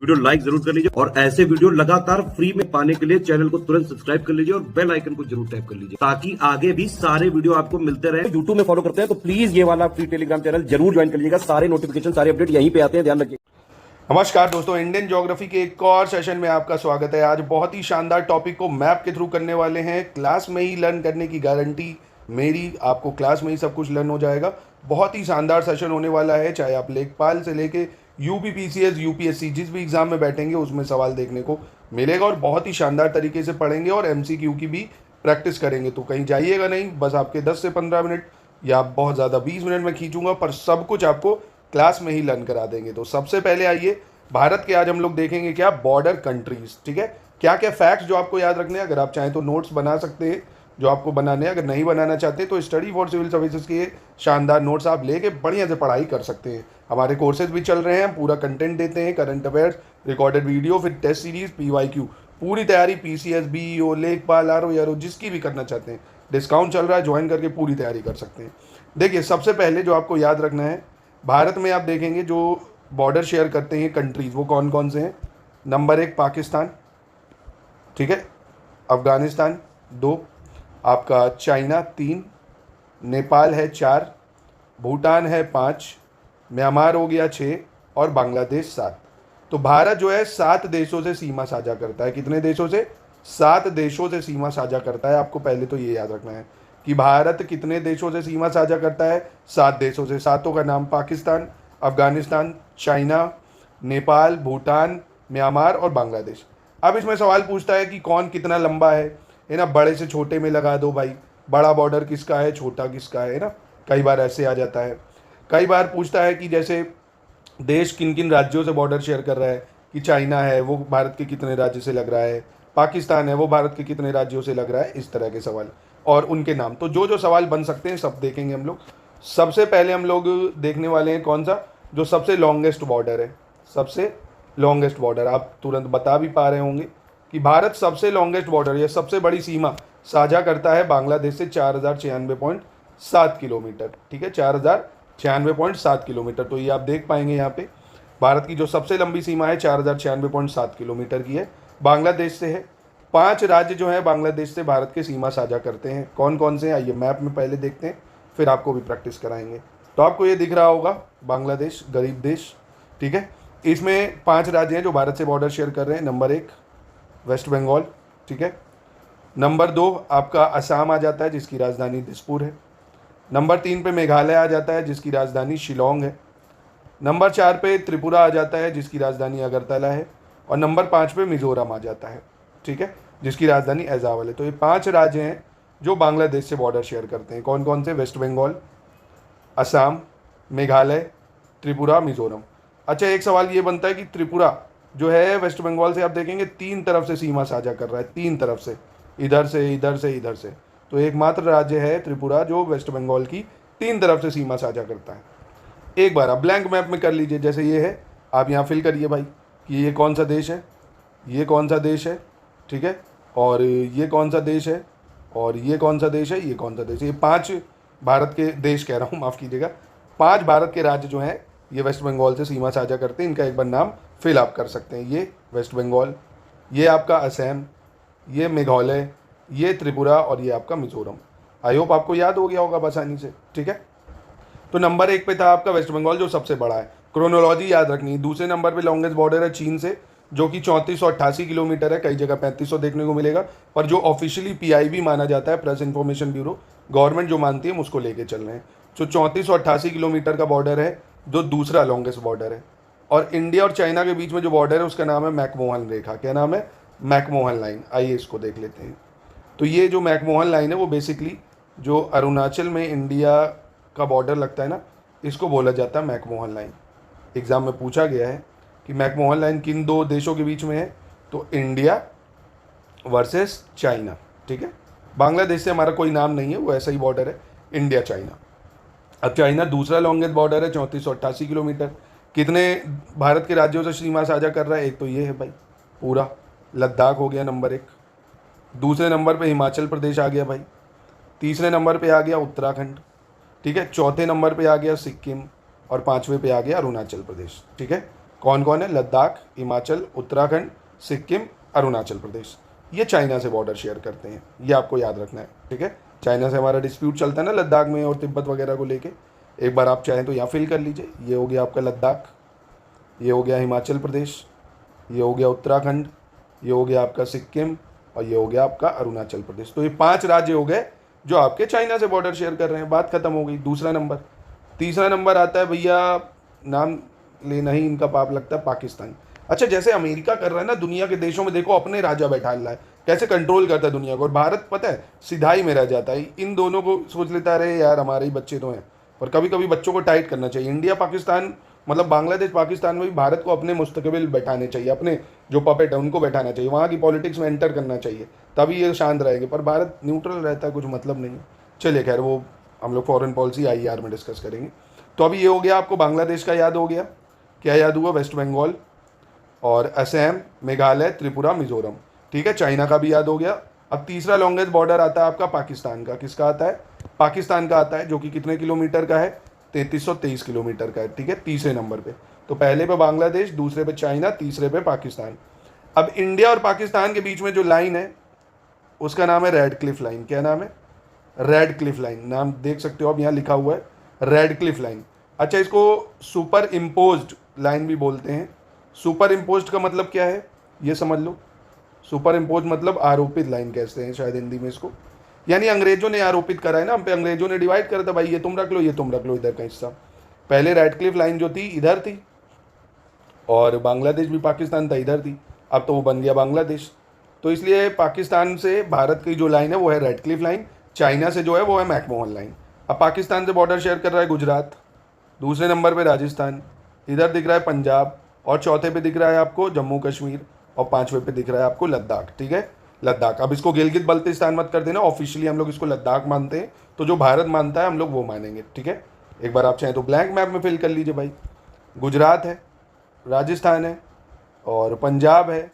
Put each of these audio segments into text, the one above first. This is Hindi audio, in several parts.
वीडियो लाइक जरूर कर लीजिए और ऐसे वीडियो लगातार फ्री में पाने के लिए चैनल को तुरंत सब्सक्राइब कर लीजिए और बेल आइकन को जरूर टैप कर लीजिए ताकि आगे भी सारे वीडियो आपको मिलते रहे। यूट्यूब में फॉलो करते हैं तो प्लीज ये वाला फ्री टेलीग्राम चैनल जरूर ज्वाइन कर लीजिएगा। सारे नोटिफिकेशन सारे अपडेट यहीं पे आते हैं, ध्यान रखिए। नमस्कार दोस्तों, इंडियन ज्योग्राफी के एक और सेशन में आपका स्वागत है। आज बहुत ही शानदार टॉपिक को मैप के थ्रू करने वाले हैं। क्लास में ही लर्न करने की गारंटी मेरी, आपको क्लास में ही सब कुछ लर्न हो जाएगा। बहुत ही शानदार सेशन होने वाला है। चाहे आप लेखपाल से लेके यूपी पीसीएस यूपीएससी जिस भी एग्जाम में बैठेंगे उसमें सवाल देखने को मिलेगा और बहुत ही शानदार तरीके से पढ़ेंगे और एमसीक्यू की भी प्रैक्टिस करेंगे। तो कहीं जाइएगा नहीं, बस आपके 10 से 15 मिनट या बहुत ज़्यादा 20 मिनट में खींचूंगा, पर सब कुछ आपको क्लास में ही लर्न करा देंगे। तो सबसे पहले आइए, भारत के आज हम लोग देखेंगे क्या बॉर्डर कंट्रीज। ठीक है, क्या क्या फैक्ट्स जो आपको याद रखने हैं। अगर आप चाहें तो नोट्स बना सकते हैं जो आपको बनाने हैं, अगर नहीं बनाना चाहते तो स्टडी फॉर सिविल सर्विसेज के शानदार नोट्स आप लेके बढ़िया से पढ़ाई कर सकते हैं। हमारे कोर्सेज भी चल रहे हैं, पूरा कंटेंट देते हैं, करंट अफेयर्स, रिकॉर्डेड वीडियो, फिर टेस्ट सीरीज, पीवाईक्यू, पूरी तैयारी पीसीएस, बीईओ, लेखपाल, आरओ यारो जिसकी भी करना चाहते हैं। डिस्काउंट चल रहा है, ज्वाइन करके पूरी तैयारी कर सकते हैं। देखिए, सबसे पहले जो आपको याद रखना है, भारत में आप देखेंगे जो बॉर्डर शेयर करते हैं कंट्रीज वो कौन कौन से हैं। नंबर 1 पाकिस्तान, ठीक है, अफगानिस्तान 2, आपका चाइना 3, नेपाल है 4, भूटान है 5, म्यांमार हो गया 6 और बांग्लादेश 7। तो भारत जो है 7 देशों से सीमा साझा करता है। कितने देशों से? 7 देशों से सीमा साझा करता है। आपको पहले तो ये याद रखना है कि भारत कितने देशों से सीमा साझा करता है। 7 देशों से। 7 का नाम पाकिस्तान, अफगानिस्तान, चाइना, नेपाल, भूटान, म्यांमार और बांग्लादेश। अब इसमें सवाल पूछता है कि कौन कितना लंबा है ना। बड़े से छोटे में लगा दो भाई, बड़ा बॉर्डर किसका है, छोटा किसका है ना। कई बार ऐसे आ जाता है। कई बार पूछता है कि जैसे देश किन किन राज्यों से बॉर्डर शेयर कर रहा है, कि चाइना है वो भारत के कितने राज्य से लग रहा है, पाकिस्तान है वो भारत के कितने राज्यों से लग रहा है, इस तरह के सवाल और उनके नाम। तो जो जो सवाल बन सकते हैं सब देखेंगे हम लोग। सबसे पहले हम लोग देखने वाले हैं कौन सा, जो सबसे लॉन्गेस्ट बॉर्डर है। सबसे लॉन्गेस्ट बॉर्डर आप तुरंत बता भी पा रहे होंगे कि भारत सबसे लॉन्गेस्ट बॉर्डर या सबसे बड़ी सीमा साझा करता है बांग्लादेश से 4096.7 किलोमीटर। ठीक है, 4096.7 किलोमीटर। तो ये आप देख पाएंगे यहाँ पे भारत की जो सबसे लंबी सीमा है 4096.7 किलोमीटर की है, बांग्लादेश से है। 5 राज्य जो है बांग्लादेश से भारत के सीमा साझा करते हैं। कौन कौन से हैं आइए मैप में पहले देखते हैं, फिर आपको भी प्रैक्टिस कराएंगे। तो आपको ये दिख रहा होगा बांग्लादेश, गरीब देश। ठीक है, इसमें 5 राज्य हैं जो भारत से बॉर्डर शेयर कर रहे हैं। नंबर 1 वेस्ट बंगाल, ठीक है। नंबर 2 आपका असम आ जाता है जिसकी राजधानी दिसपुर है। नंबर 3 पे मेघालय आ जाता है जिसकी राजधानी शिलोंग है। नंबर 4 पे त्रिपुरा आ जाता है जिसकी राजधानी अगरतला है। और नंबर 5 पे मिजोरम आ जाता है, ठीक है, जिसकी राजधानी ऐजावल है। तो ये 5 राज्य हैं जो बांग्लादेश से बॉर्डर शेयर करते हैं। कौन कौन से? वेस्ट बंगाल, असम, मेघालय, त्रिपुरा, मिजोरम। अच्छा, एक सवाल ये बनता है कि त्रिपुरा जो है वेस्ट बंगाल से आप देखेंगे 3 तरफ से सीमा साझा कर रहा है, 3 तरफ से, इधर से, इधर से, इधर से। तो एकमात्र राज्य है त्रिपुरा जो वेस्ट बंगाल की 3 तरफ से सीमा साझा करता है। एक बार आप ब्लैंक मैप में कर लीजिए, जैसे ये है, आप यहाँ फिल करिए भाई कि ये कौन सा देश है, ये कौन सा देश है, ठीक है, और ये कौन सा देश है, और ये कौन सा देश है, ये कौन सा देश है। ये 5 भारत के देश कह रहा हूँ, माफ़ कीजिएगा, 5 भारत के राज्य जो हैं ये वेस्ट बंगाल से सीमा साझा करते हैं। इनका एक बार नाम फिल आप कर सकते हैं। ये वेस्ट बंगाल, ये आपका असम, ये मेघालय, ये त्रिपुरा और ये आपका मिजोरम। आई होप आपको याद हो गया होगा आसानी से। ठीक है, तो नंबर 1 पे था आपका वेस्ट बंगाल जो सबसे बड़ा है। क्रोनोलॉजी याद रखनी है। दूसरे नंबर पे लॉन्गेस्ट बॉर्डर है चीन से जो कि 3488 किलोमीटर है। कई जगह 3500 देखने को मिलेगा, पर जो ऑफिशियली पीआईबी माना जाता है, प्रेस इन्फॉर्मेशन ब्यूरो, गवर्नमेंट जो मानती है हम उसको लेके चल रहे हैं। तो 3488 किलोमीटर का बॉर्डर है जो दूसरा लॉन्गेस्ट बॉर्डर है। और इंडिया और चाइना के बीच में जो बॉर्डर है उसका नाम है मैकमोहन रेखा। क्या नाम है? McMahon line. आइए इसको देख लेते हैं। तो ये जो मैकमोहन लाइन है वो बेसिकली जो अरुणाचल में इंडिया का बॉर्डर लगता है ना, इसको बोला जाता है मैकमोहन लाइन। एग्ज़ाम में पूछा गया है कि मैकमोहन लाइन किन 2 देशों के बीच में है, तो इंडिया वर्सेस चाइना। ठीक है, बांग्लादेश से हमारा कोई नाम नहीं है, वो ऐसा ही बॉर्डर है, इंडिया चाइना। अब चाइना दूसरा लॉन्गेस्ट बॉर्डर है 3488 किलोमीटर। कितने भारत के राज्यों से सीमा साझा कर रहा है? एक तो ये है भाई, पूरा लद्दाख हो गया नंबर 1। दूसरे नंबर पे हिमाचल प्रदेश आ गया भाई। तीसरे नंबर पे आ गया उत्तराखंड, ठीक है। चौथे नंबर पे आ गया सिक्किम और 5वें पे आ गया अरुणाचल प्रदेश। ठीक है, कौन कौन है? लद्दाख, हिमाचल, उत्तराखंड, सिक्किम, अरुणाचल प्रदेश। ये चाइना से बॉर्डर शेयर करते हैं, ये आपको याद रखना है, ठीक है। चाइना से हमारा डिस्प्यूट चलता है ना लद्दाख में और तिब्बत वगैरह को लेके। एक बार आप चाहें तो यहाँ फिल कर लीजिए। ये हो गया आपका लद्दाख, ये हो गया हिमाचल प्रदेश, ये हो गया उत्तराखंड, ये हो गया आपका सिक्किम और ये हो गया आपका अरुणाचल प्रदेश। तो ये 5 राज्य हो गए जो आपके चाइना से बॉर्डर शेयर कर रहे हैं। बात खत्म हो गई। दूसरा नंबर। तीसरा नंबर आता है भैया, नाम लेना ही इनका पाप लगता है, पाकिस्तान। अच्छा, जैसे अमेरिका कर रहा है ना, दुनिया के देशों में देखो अपने राजा बैठा रहा है, कैसे कंट्रोल करता है दुनिया को, और भारत पता है सिधाई में रह जाता है। इन दोनों को सोच लेता है अरे यार हमारे ही बच्चे तो हैं, पर कभी कभी बच्चों को टाइट करना चाहिए। इंडिया पाकिस्तान मतलब बांग्लादेश पाकिस्तान में भी भारत को अपने मुस्तकबिल बैठाने चाहिए, अपने जो पपेट है उनको बैठाना चाहिए, वहाँ की पॉलिटिक्स में एंटर करना चाहिए, तभी ये शांत रहेंगे। पर भारत न्यूट्रल रहता है, कुछ मतलब नहीं। चलिए खैर, वो हम लोग फॉरेन पॉलिसी IER में डिस्कस करेंगे। तो अभी ये हो गया, आपको बांग्लादेश का याद हो गया। क्या याद हुआ? वेस्ट बंगाल और असम, मेघालय, त्रिपुरा, मिजोरम, ठीक है। चाइना का भी याद हो गया। अब तीसरा लॉन्गेस्ट बॉर्डर आता है आपका पाकिस्तान का। किसका आता है? पाकिस्तान का आता है, जो कि कितने किलोमीटर का है? 3323 किलोमीटर का है, ठीक है, तीसरे नंबर पे। तो पहले पे बांग्लादेश, दूसरे पे चाइना, तीसरे पे पाकिस्तान। अब इंडिया और पाकिस्तान के बीच में जो लाइन है उसका नाम है रेड क्लिफ लाइन। क्या नाम है? Red Cliff line. नाम देख सकते हो, अब यहाँ लिखा हुआ है रेड क्लिफ लाइन। अच्छा, इसको सुपर इम्पोज्ड लाइन भी बोलते हैं। सुपर इम्पोज्ड का मतलब क्या है ये समझ लो। सुपर इम्पोज मतलब आरोपित लाइन कहते हैं शायद हिंदी में इसको, यानी अंग्रेजों ने आरोपित करा है ना हम पे, अंग्रेजों ने डिवाइड करा था भाई, ये तुम रख लो, ये तुम रख लो इधर का हिस्सा। पहले रेड क्लिफ लाइन जो थी इधर थी और बांग्लादेश भी पाकिस्तान था इधर थी, अब तो वो बन गया बांग्लादेश। तो इसलिए पाकिस्तान से भारत की जो लाइन है वो है रेड क्लिफ लाइन, चाइना से जो है वो है मैकमोहन लाइन। अब पाकिस्तान से बॉर्डर शेयर कर रहा है गुजरात, दूसरे नंबर पे राजस्थान, इधर दिख रहा है पंजाब, और चौथे पे दिख रहा है आपको जम्मू कश्मीर, और पांचवे पे दिख रहा है आपको लद्दाख, ठीक है, लद्दाख। अब इसको गिलगित बल्तिस्तान मत कर देना, ऑफिशियली हम लोग इसको लद्दाख मानते हैं, तो जो भारत मानता है हम लोग वो मानेंगे, ठीक है। एक बार आप चाहें तो ब्लैंक मैप में फिल कर लीजिए भाई। गुजरात है, राजस्थान है, और पंजाब है,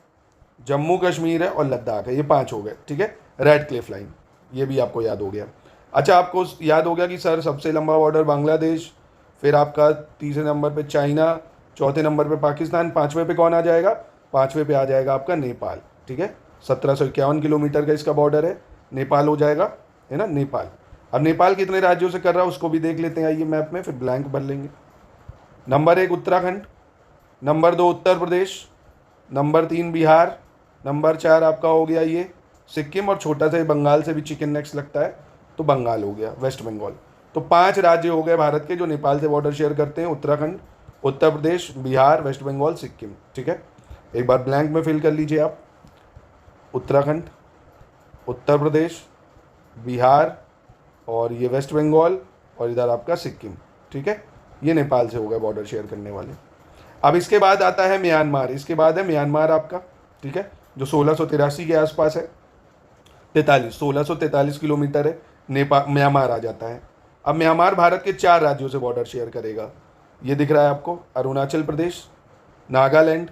जम्मू कश्मीर है और लद्दाख है। ये 5 हो गए, ठीक है। रेड क्लिफ लाइन, ये भी आपको याद हो गया। अच्छा, आपको याद हो गया कि सर सबसे लंबा बॉर्डर बांग्लादेश, फिर आपका तीसरे नंबर पे चाइना, चौथे नंबर पे पाकिस्तान, पाँचवें पे कौन आ जाएगा? पाँचवें पे आ जाएगा आपका नेपाल, ठीक है। 1751 किलोमीटर का इसका बॉर्डर है, नेपाल हो जाएगा, है ना, नेपाल। अब नेपाल कितने राज्यों से कर रहा है उसको भी देख लेते हैं, आइए मैप में, फिर ब्लैंक भर लेंगे। Number 1 Uttarakhand, number 2 Uttar Pradesh, number 3 Bihar, number 4 आपका हो गया ये सिक्किम, और छोटा सा बंगाल से भी चिकन नेक्स्ट लगता है तो बंगाल हो गया, वेस्ट बंगाल। तो 5 राज्य हो गए भारत के जो नेपाल से बॉर्डर शेयर करते हैं, उत्तराखंड, उत्तर प्रदेश, बिहार, वेस्ट बंगाल, सिक्किम, ठीक है। एक बार ब्लैंक में फिल कर लीजिए आप। उत्तराखंड, उत्तर प्रदेश, बिहार, और ये वेस्ट बंगाल, और इधर आपका सिक्किम, ठीक है। ये नेपाल से हो गए बॉर्डर शेयर करने वाले। अब इसके बाद आता है म्यांमार, इसके बाद है म्यांमार आपका, ठीक है, जो 1683 के आसपास है, 1643 किलोमीटर है, म्यांमार आ जाता है। अब म्यांमार भारत के 4 राज्यों से बॉर्डर शेयर करेगा। ये दिख रहा है आपको, अरुणाचल प्रदेश, नागालैंड,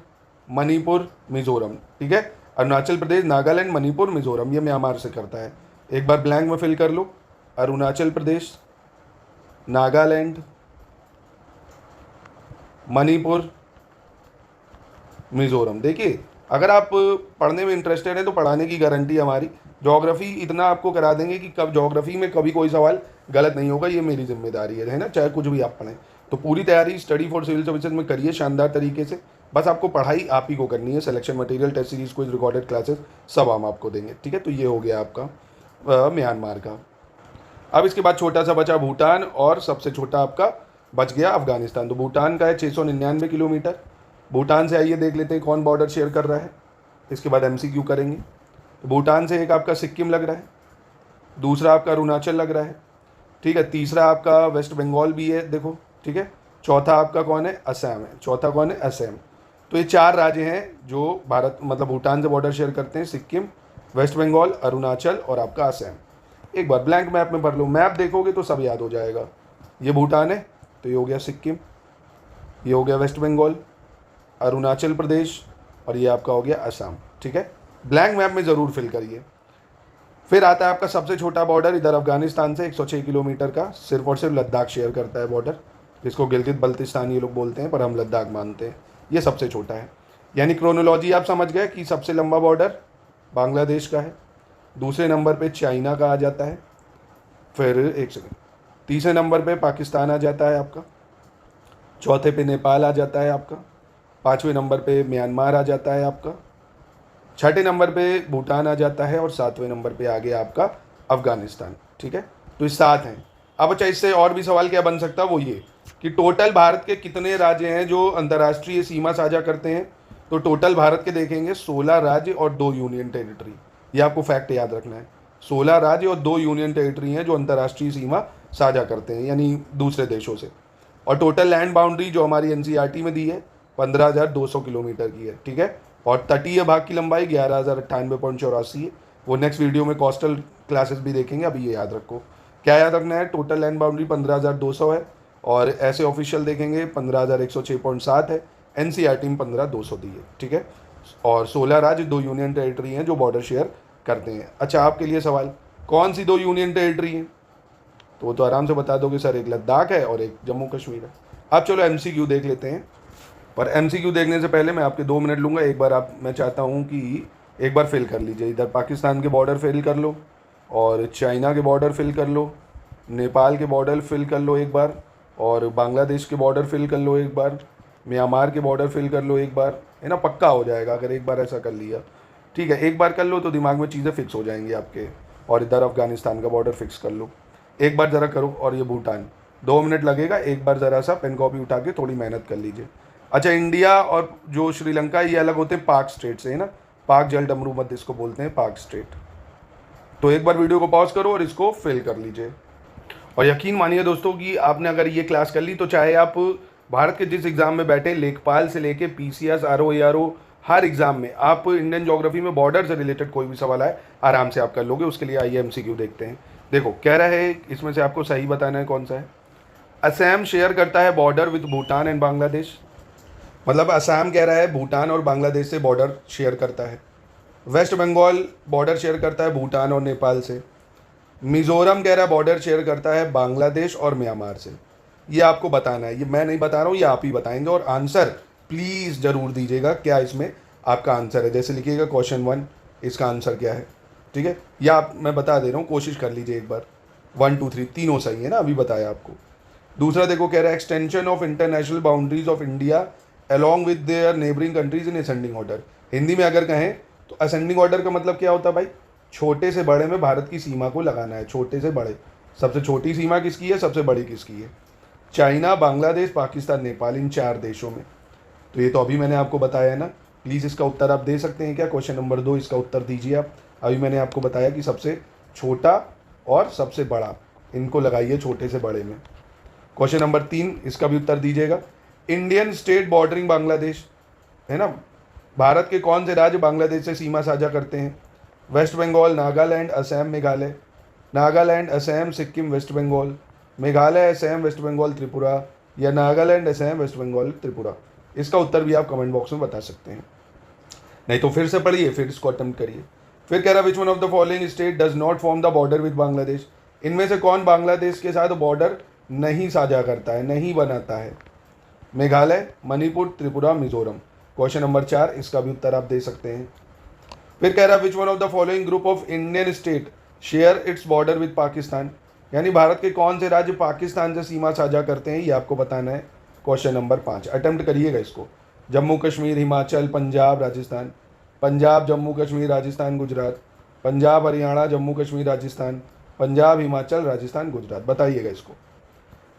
मणिपुर, मिजोरम, ठीक है। अरुणाचल प्रदेश, नागालैंड, मणिपुर, मिजोरम, ये म्यांमार से करता है। एक बार ब्लैंक में फिल कर लो। अरुणाचल प्रदेश, नागालैंड, मणिपुर, मिजोरम। देखिए, अगर आप पढ़ने में इंटरेस्टेड हैं तो पढ़ाने की गारंटी हमारी। ज्योग्राफी इतना आपको करा देंगे कि कब ज्योग्राफी में कभी कोई सवाल गलत नहीं होगा, ये मेरी जिम्मेदारी है ना, चाहे कुछ भी आप पढ़ें। तो पूरी तैयारी स्टडी फॉर सिविल सर्विसेज में करिए शानदार तरीके से। बस आपको पढ़ाई आप ही को करनी है। सिलेक्शन मटेरियल, टेस्ट सीरीज, कुछ रिकॉर्डेड क्लासेस सब हम आपको देंगे, ठीक है। तो ये हो गया आपका म्यांमार का। अब इसके बाद छोटा सा बचा भूटान, और सबसे छोटा आपका बच गया अफगानिस्तान। तो भूटान का है 699 किलोमीटर। भूटान से आइए देख लेते हैं कौन बॉर्डर शेयर कर रहा है, इसके बाद MCQ करेंगे। तो भूटान से एक आपका सिक्किम लग रहा है, दूसरा आपका अरुणाचल लग रहा है, ठीक है, तीसरा आपका वेस्ट बंगाल भी है देखो, ठीक है, चौथा आपका कौन है? असम है, चौथा कौन है? असम। तो ये 4 राज्य हैं जो भारत मतलब भूटान से बॉर्डर शेयर करते हैं, सिक्किम, वेस्ट बंगाल, अरुणाचल और आपका असम। एक बार ब्लैंक मैप में भर लो, मैप देखोगे तो सब याद हो जाएगा। ये भूटान है, तो ये हो गया सिक्किम, ये हो गया वेस्ट बंगाल, अरुणाचल प्रदेश, और ये आपका हो गया असम, ठीक है। ब्लैंक मैप में ज़रूर फिल करिए। फिर आता है आपका सबसे छोटा बॉर्डर इधर अफगानिस्तान से 106 किलोमीटर का, सिर्फ और सिर्फ लद्दाख शेयर करता है बॉर्डर, जिसको गिलगित बल्तिस्तान ये लोग बोलते हैं, पर हम लद्दाख मानते हैं। ये सबसे छोटा है। यानी क्रोनोलॉजी आप समझ गए कि सबसे लंबा बॉर्डर बांग्लादेश का है, दूसरे नंबर पे चाइना का आ जाता है, फिर एक सेकंड, तीसरे नंबर पे पाकिस्तान आ जाता है आपका, चौथे पे नेपाल आ जाता है आपका, पाँचवें नंबर पे म्यांमार आ जाता है आपका, छठे नंबर पे भूटान आ जाता है और सातवें नंबर पे आ गया आपका अफगानिस्तान। ठीक है, तो ये 7 हैं। अब अच्छा, इससे और भी सवाल क्या बन सकता है, वो ये कि टोटल भारत के कितने राज्य हैं जो अंतर्राष्ट्रीय सीमा साझा करते हैं। तो टोटल भारत के देखेंगे 16 राज्य और 2 यूनियन टेरिटरी। ये आपको फैक्ट याद रखना है, 16 राज्य और 2 यूनियन टेरिटरी हैं जो अंतर्राष्ट्रीय सीमा साझा करते हैं, यानी दूसरे देशों से। और टोटल लैंड बाउंड्री जो हमारी एनसीईआरटी में दी है 15,200 किलोमीटर की है। ठीक है, और तटीय भाग की लंबाई 11,098.84 है। वो नेक्स्ट वीडियो में कोस्टल क्लासेस भी देखेंगे, अभी ये याद रखो। क्या याद रखना है, टोटल लैंड बाउंड्री 15,200 है और ऐसे ऑफिशियल देखेंगे 15,106.7 है, एनसीईआरटी में 15,200 दी है। ठीक है, और 16 राज्य 2 यूनियन टेरिटरी हैं जो बॉर्डर शेयर करते हैं। अच्छा, आपके लिए सवाल, कौन सी 2 यूनियन टेरिटरी हैं, तो वो तो आराम से बता दोगे सर, एक लद्दाख है और एक जम्मू कश्मीर है। अब चलो एमसीक्यू देख लेते हैं, पर एमसीक्यू देखने से पहले मैं आपके 2 मिनट लूँगा। एक बार मैं चाहता हूँ कि एक बार फिल कर लीजिए, इधर पाकिस्तान के बॉर्डर फिल कर लो और चाइना के बॉर्डर फिल कर लो, नेपाल के बॉर्डर फिल कर लो एक बार, और बांग्लादेश के बॉर्डर फिल कर लो एक बार, म्यांमार के बॉर्डर फिल कर लो एक बार, है ना। पक्का हो जाएगा अगर एक बार ऐसा कर लिया। ठीक है, एक बार कर लो तो दिमाग में चीज़ें फिक्स हो जाएंगी आपके। और इधर अफगानिस्तान का बॉर्डर फिक्स कर लो, एक बार ज़रा करो। और ये भूटान, 2 मिनट लगेगा, एक बार ज़रा सा पेन कॉपी उठा के थोड़ी मेहनत कर लीजिए। अच्छा, इंडिया और जो श्रीलंका ये अलग होते हैं पाक स्टेट से, है ना। पाक जल डमरू मध्य इसको बोलते हैं, पाक स्टेट। तो एक बार वीडियो को पॉज करो और इसको फिल कर लीजिए। और यकीन मानिए दोस्तों कि आपने अगर ये क्लास कर ली तो चाहे आप भारत के जिस एग्ज़ाम में बैठे, लेखपाल से लेके पीसीएस, आरओ, एआरओ, हर एग्ज़ाम में आप इंडियन ज्योग्राफी में बॉर्डर से रिलेटेड कोई भी सवाल आए आराम से आप कर लोगे। उसके लिए आइए एमसीक्यू देखते हैं। देखो, कह रहा है इसमें से आपको सही बताना है कौन सा है। असम शेयर करता है border with Bhutan and Bangladesh, मतलब असम कह रहा है भूटान और बांग्लादेश से बॉर्डर शेयर करता है। वेस्ट बंगाल बॉर्डर शेयर करता है भूटान और नेपाल से। मिजोरम कह रहा है बॉर्डर शेयर करता है बांग्लादेश और म्यांमार से। ये आपको बताना है, ये मैं नहीं बता रहा हूँ, ये आप ही बताएंगे। और आंसर प्लीज़ ज़रूर दीजिएगा, क्या इसमें आपका आंसर है। जैसे लिखिएगा क्वेश्चन 1, इसका आंसर क्या है। ठीक है, या आप, मैं बता दे रहा हूँ, कोशिश कर लीजिए एक बार। 1, 2, 3 तीनों सही है ना, अभी बताया आपको। दूसरा देखो, कह रहा है extension of international boundaries of India along with their neighbouring countries in ascending order. Hindi में अगर कहें तो असेंडिंग ऑर्डर का मतलब क्या होता है भाई, छोटे से बड़े में भारत की सीमा को लगाना है, छोटे से बड़े। सबसे छोटी सीमा किसकी है, सबसे बड़ी किसकी है। चाइना, बांग्लादेश, पाकिस्तान, नेपाल, इन 4 देशों में। तो ये तो अभी मैंने आपको बताया है ना। प्लीज़ इसका उत्तर आप दे सकते हैं क्या, क्वेश्चन नंबर 2 इसका उत्तर दीजिए आप। अभी मैंने आपको बताया कि सबसे छोटा और सबसे बड़ा, इनको लगाइए छोटे से बड़े में। क्वेश्चन नंबर 3 इसका भी उत्तर दीजिएगा। इंडियन स्टेट बॉर्डरिंग बांग्लादेश, है ना, भारत के कौन से राज्य बांग्लादेश से सीमा साझा करते हैं। West Bengal, Nagaland, Assam, Meghalaya. Nagaland, Assam, Sikkim, West Bengal. Meghalaya, Assam, West Bengal, Tripura, या नागालैंड, असम, वेस्ट बंगाल, त्रिपुरा। इसका उत्तर भी आप कमेंट बॉक्स में बता सकते हैं, नहीं तो फिर से पढ़िए, फिर इसको अटेम्प्ट करिए। फिर कह रहा which one of the following state does not form the border with Bangladesh. इनमें से कौन बांग्लादेश के साथ बॉर्डर नहीं साझा करता है, नहीं बनाता है। मेघालय, मणिपुर, त्रिपुरा, मिजोरम। क्वेश्चन नंबर 4 इसका भी उत्तर आप दे सकते हैं। फिर कह रहा which one of the following group of Indian state share its border with Pakistan. यानी भारत के कौन से राज्य पाकिस्तान से सीमा साझा करते हैं, ये आपको बताना है। क्वेश्चन नंबर 5 अटेम्प्ट करिएगा इसको। जम्मू कश्मीर, हिमाचल, पंजाब, राजस्थान। पंजाब, जम्मू कश्मीर, राजस्थान, गुजरात। पंजाब, हरियाणा, जम्मू कश्मीर, राजस्थान। पंजाब, हिमाचल, राजस्थान, गुजरात। बताइएगा इसको।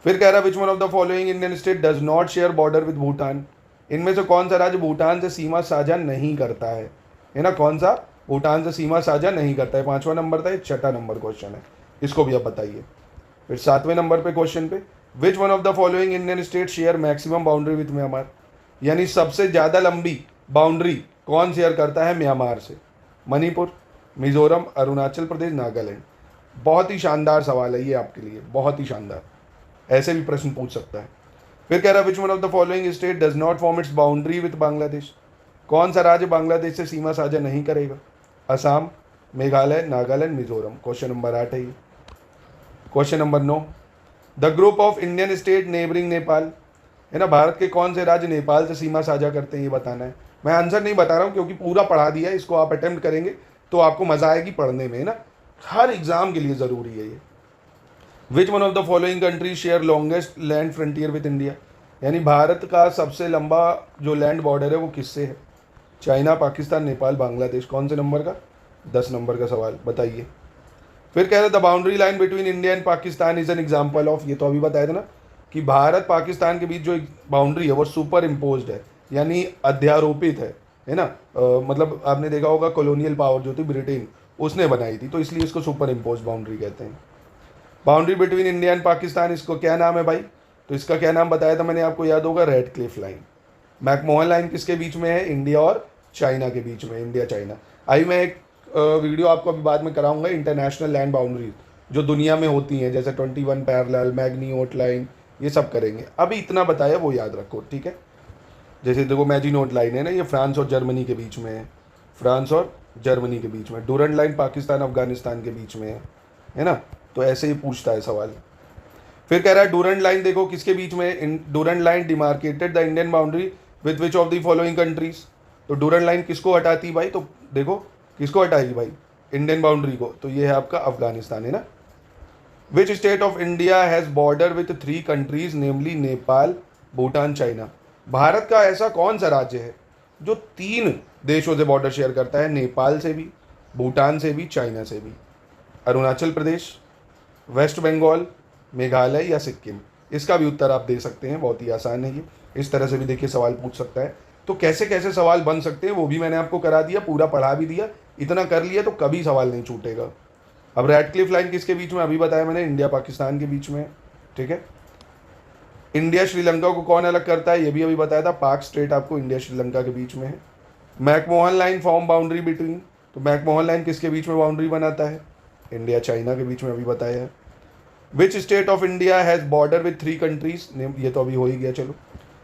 फिर कह रहा which one of the following Indian state does not share border with Bhutan. इनमें से कौन सा राज्य भूटान से सीमा साझा नहीं करता है ना। कौन सा भूटान से सीमा साझा नहीं करता है। 5वां नंबर था, ये 6ठा नंबर क्वेश्चन है, इसको भी आप बताइए। फिर 7वें नंबर पे क्वेश्चन पे which one of the following Indian state share maximum boundary with Myanmar. यानी सबसे ज़्यादा लंबी बाउंड्री कौन शेयर करता है म्यांमार से। मणिपुर, मिजोरम, अरुणाचल प्रदेश, नागालैंड। बहुत ही शानदार सवाल है ये आपके लिए, बहुत ही शानदार, ऐसे भी प्रश्न पूछ सकता है। फिर कह रहा which one of the following state does not form it's boundary with Bangladesh. कौन सा राज्य बांग्लादेश से सीमा साझा नहीं करेगा। असम, मेघालय, नागालैंड, मिजोरम। क्वेश्चन नंबर 8 है ये। Question number 9 the group of Indian state neighbouring Nepal. है ना। भारत के कौन से राज्य नेपाल से सीमा साझा करते हैं, ये बताना है। मैं आंसर नहीं बता रहा हूँ क्योंकि पूरा पढ़ा दिया है, इसको आप अटेम्प्ट करेंगे तो आपको मजा आएगी पढ़ने में, है ना। हर एग्जाम के लिए ज़रूरी है ये। Which one of the following countries share longest land frontier with India, यानी भारत का सबसे लंबा जो लैंड बॉर्डर है वो किससे है? चाइना, पाकिस्तान, नेपाल, बांग्लादेश। कौन से नंबर का? 10 नंबर का सवाल, बताइए। फिर कह रहे the boundary line between India and Pakistan is an example of, ये तो अभी बताया था ना कि भारत पाकिस्तान के बीच जो बाउंड्री है वो सुपर इम्पोज्ड है, यानी अध्यारोपित है ना। मतलब आपने देखा होगा कॉलोनियल पावर जो थी ब्रिटेन, उसने बनाई थी, तो इसलिए इसको सुपर इम्पोज बाउंड्री कहते हैं। Boundary between India and Pakistan, इसको क्या नाम है भाई? तो इसका क्या नाम बताया था मैंने, आपको याद होगा, रेडक्लिफ लाइन। मैकमोहन लाइन किसके बीच में है? इंडिया और चाइना के बीच में, इंडिया चाइना। आई मैं एक वीडियो आपको अभी बाद में कराऊंगा इंटरनेशनल लैंड बाउंड्रीज जो दुनिया में होती हैं, जैसे 21 पैरेलल, मैग्नीनोट लाइन, ये सब करेंगे। अभी इतना बताया वो याद रखो, ठीक है। जैसे देखो मैग्नीनोट लाइन है ना, ये फ्रांस और जर्मनी के बीच में है, फ्रांस और जर्मनी के बीच में। डूरंड लाइन पाकिस्तान अफगानिस्तान के बीच में है ना। तो ऐसे ही पूछता है सवाल। फिर कह रहा है डूरंड लाइन देखो किसके बीच में? Durand line demarcated the Indian boundary with which of the following countries. तो डूरंड लाइन किसको हटाती भाई? तो देखो किसको हटाएगी भाई? इंडियन बाउंड्री को। तो ये है आपका अफगानिस्तान, है ना। Which state of India has border with 3 countries namely Nepal, Bhutan, China. Bharat का ऐसा कौन सा राज्य है जो 3 देशों से बॉर्डर शेयर करता है? नेपाल से भी, भूटान से भी, चाइना से भी। अरुणाचल प्रदेश, वेस्ट बंगाल, मेघालय या सिक्किम। इसका भी उत्तर आप दे सकते हैं, बहुत ही आसान है ये। इस तरह से भी देखिए सवाल पूछ सकता है। तो कैसे कैसे सवाल बन सकते हैं वो भी मैंने आपको करा दिया, पूरा पढ़ा भी दिया। इतना कर लिया तो कभी सवाल नहीं छूटेगा। अब रेडक्लिफ लाइन किसके बीच में? अभी बताया मैंने, इंडिया पाकिस्तान के बीच में, ठीक है। इंडिया श्रीलंका को कौन अलग करता है? ये भी अभी बताया था, पाक स्ट्रेट आपको इंडिया श्रीलंका के बीच में है। McMahon line form boundary between, तो मैकमोहन लाइन किसके बीच में बाउंड्री बनाता है? इंडिया चाइना के बीच में, अभी बताया है। Which state of India has border with 3 countries, ये तो अभी हो ही गया। चलो,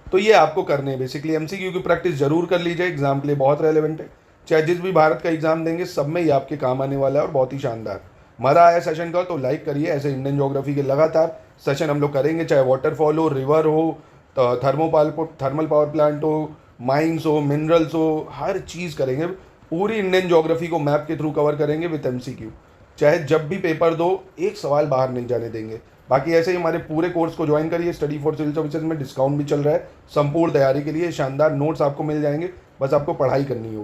तो ये आपको करने हैं बेसिकली। एमसीक्यू की प्रैक्टिस जरूर कर लीजिए, एग्जाम के लिए बहुत रेलेवेंट है। चाहे जिस भी भारत का एग्जाम देंगे सब में ये आपके काम आने वाला है और बहुत ही शानदार। मजा आया सेशन का तो लाइक करिए। ऐसे इंडियन ज्योग्राफी के लगातार सेशन हम लोग करेंगे, चाहे वाटरफॉल हो, रिवर हो, थर्मल पावर प्लांट हो, माइंस हो, मिनरल्स हो, हर चीज़ करेंगे। पूरी इंडियन ज्योग्राफी को मैप के थ्रू कवर करेंगे विद एमसीक्यू। चाहे जब भी पेपर दो, एक सवाल बाहर नहीं जाने देंगे। बाकी ऐसे ही हमारे पूरे कोर्स को ज्वाइन करिए। स्टडी फॉर सिविल सर्विसेज में डिस्काउंट भी चल रहा है संपूर्ण तैयारी के लिए। शानदार नोट्स आपको मिल जाएंगे, बस आपको पढ़ाई करनी होगी।